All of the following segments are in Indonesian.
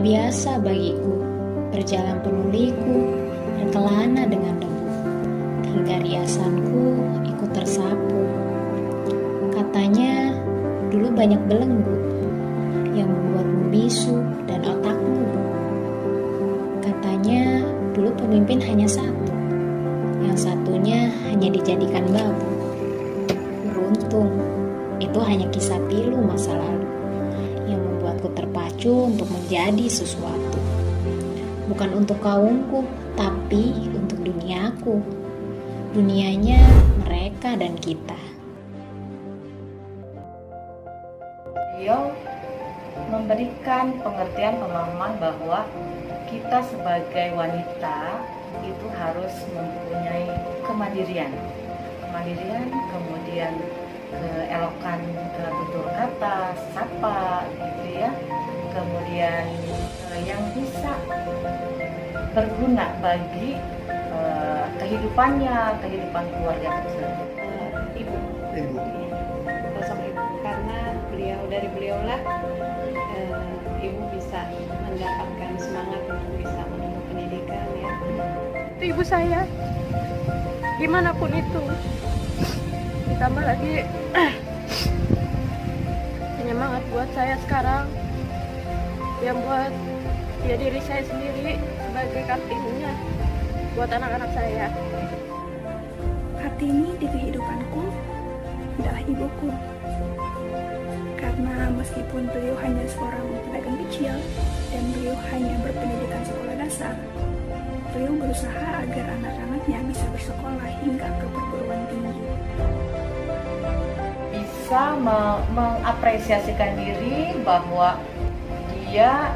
biasa bagiku berjalan penuh liku, berkelana dengan debu, hingga riasanku ikut tersapu. Katanya dulu banyak belenggu yang membuatmu bisu dan otakmu. Katanya dulu pemimpin hanya satu, yang satunya hanya dijadikan babu. Beruntung, itu hanya kisah pilu masa lalu yang membuatku terpacu untuk menjadi sesuatu. Bukan untuk kaumku, tapi untuk duniaku. Dunianya mereka dan kita. Beliau memberikan pengertian pemahaman bahwa kita sebagai wanita itu harus mempunyai kemandirian, kemudian keelokan tutur kata, sapa, gitu ya, kemudian yang bisa berguna bagi kehidupan keluarga tersebut. Ibu. Sosok ibu, karena dari beliaulah ibu bisa mendapatkan semangat untuk bisa menempuh pendidikan ya. Itu ibu saya, gimana pun itu. Ditambah lagi penyemangat buat saya sekarang, yang buat ya diri saya sendiri sebagai Kartininya buat anak-anak saya. Kartini di kehidupanku adalah ibuku, karena meskipun beliau hanya seorang pedagang kecil dan beliau hanya berpendidikan sekolah dasar, beliau berusaha agar anak-anaknya bisa bersekolah hingga ke perguruan tinggi. Bisa mengapresiasikan diri bahwa dia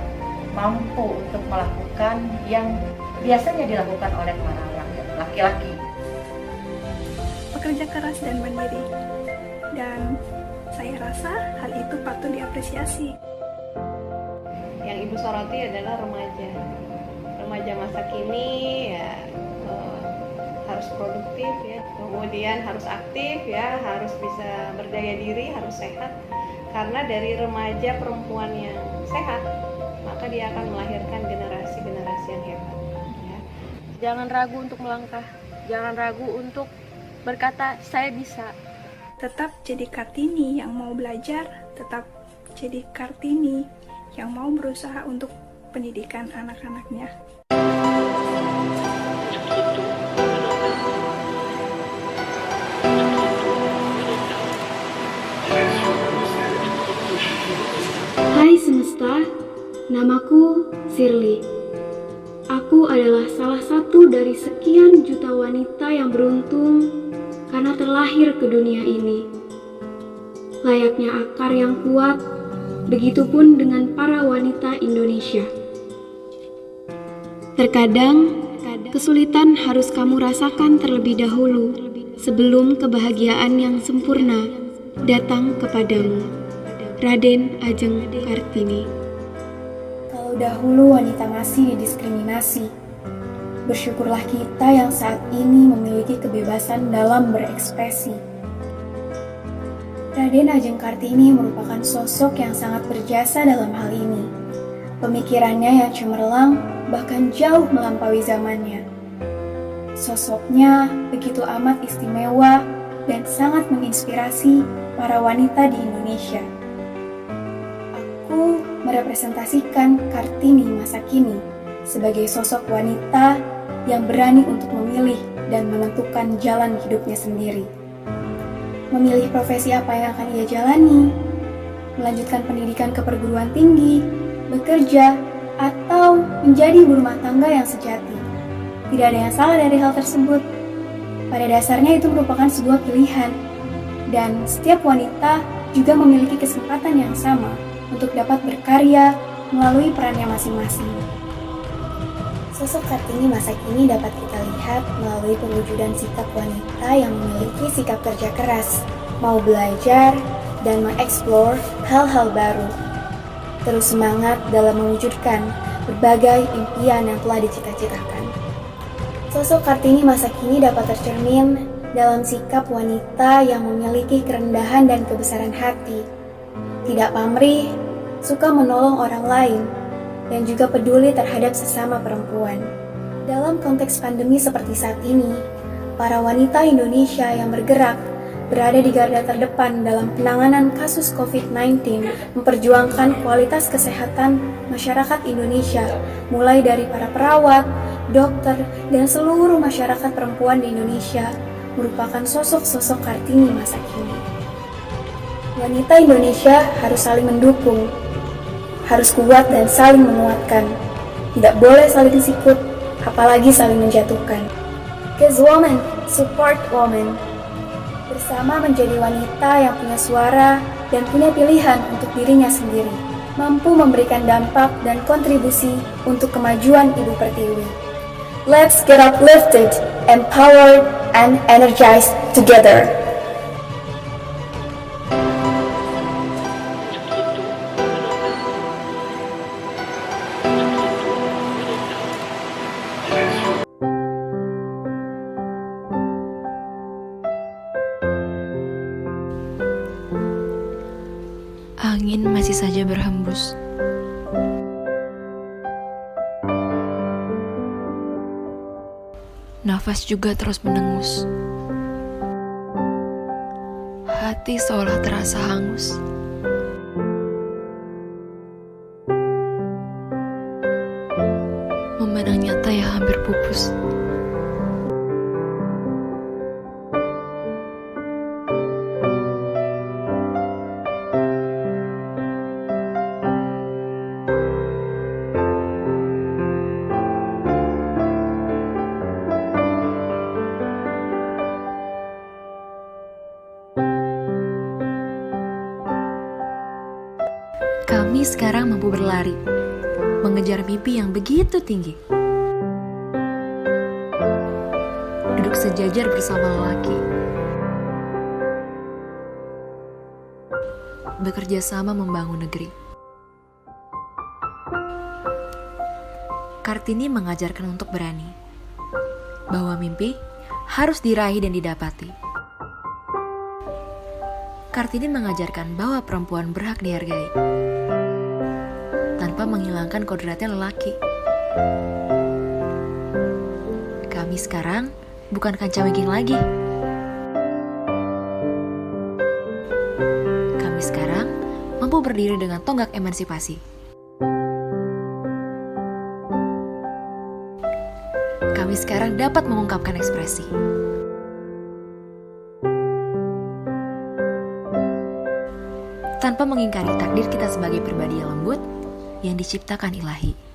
mampu untuk melakukan yang biasanya dilakukan oleh para laki-laki. Pekerja keras dan mandiri, dan saya rasa hal itu patut diapresiasi. Yang ibu soroti adalah remaja masa kini ya, harus produktif ya, kemudian harus aktif ya, harus bisa berdaya diri, harus sehat, karena dari remaja perempuan yang sehat maka dia akan melahirkan generasi yang hebat ya. Jangan ragu untuk melangkah, jangan ragu untuk berkata saya bisa. Tetap jadi Kartini yang mau belajar, tetap jadi Kartini yang mau berusaha untuk pendidikan anak-anaknya. Hai semesta, namaku Shirley. Aku adalah salah satu dari sekian juta wanita yang beruntung karena terlahir ke dunia ini. Layaknya akar yang kuat, begitupun dengan para wanita Indonesia. Terkadang, kesulitan harus kamu rasakan terlebih dahulu sebelum kebahagiaan yang sempurna datang kepadamu. Raden Ajeng Kartini. Kalau dahulu wanita masih didiskriminasi, bersyukurlah kita yang saat ini memiliki kebebasan dalam berekspresi. Raden Ajeng Kartini merupakan sosok yang sangat berjasa dalam hal ini. Pemikirannya yang cemerlang bahkan jauh melampaui zamannya. Sosoknya begitu amat istimewa dan sangat menginspirasi para wanita di Indonesia. Aku merepresentasikan Kartini masa kini sebagai sosok wanita yang berani untuk memilih dan menentukan jalan hidupnya sendiri. Memilih profesi apa yang akan ia jalani, melanjutkan pendidikan ke perguruan tinggi, bekerja, atau menjadi ibu rumah tangga yang sejati. Tidak ada yang salah dari hal tersebut. Pada dasarnya itu merupakan sebuah pilihan, dan setiap wanita juga memiliki kesempatan yang sama untuk dapat berkarya melalui perannya masing-masing. Sosok Kartini masa kini dapat kita lihat melalui pewujudan sikap wanita yang memiliki sikap kerja keras, mau belajar, dan mengeksplor hal-hal baru. Terus semangat dalam mewujudkan berbagai impian yang telah dicita-citakan. Sosok Kartini masa kini dapat tercermin dalam sikap wanita yang memiliki kerendahan dan kebesaran hati, tidak pamrih, suka menolong orang lain, dan juga peduli terhadap sesama perempuan. Dalam konteks pandemi seperti saat ini, para wanita Indonesia yang bergerak berada di garda terdepan dalam penanganan kasus COVID-19, memperjuangkan kualitas kesehatan masyarakat Indonesia, mulai dari para perawat, dokter, dan seluruh masyarakat perempuan di Indonesia, merupakan sosok-sosok Kartini masa kini. Wanita Indonesia harus saling mendukung, harus kuat dan saling menguatkan, tidak boleh saling sikut, apalagi saling menjatuhkan. Because women support women. Bersama menjadi wanita yang punya suara dan punya pilihan untuk dirinya sendiri, mampu memberikan dampak dan kontribusi untuk kemajuan Ibu Pertiwi. Let's get uplifted, empowered, and energized together. Angin masih saja berhembus. Nafas juga terus menengus. Hati seolah terasa hangus. Memandang nyata yang hampir pupus. Kami sekarang mampu berlari, mengejar mimpi yang begitu tinggi. Duduk sejajar bersama lelaki. Bekerja sama membangun negeri. Kartini mengajarkan untuk berani, bahwa mimpi harus diraih dan didapati. Kartini mengajarkan bahwa perempuan berhak dihargai, tanpa menghilangkan kodratnya lelaki. Kami sekarang bukan kancawengking lagi. Kami sekarang mampu berdiri dengan tonggak emansipasi. Kami sekarang dapat mengungkapkan ekspresi. Tanpa mengingkari takdir kita sebagai pribadi yang lembut yang diciptakan Ilahi.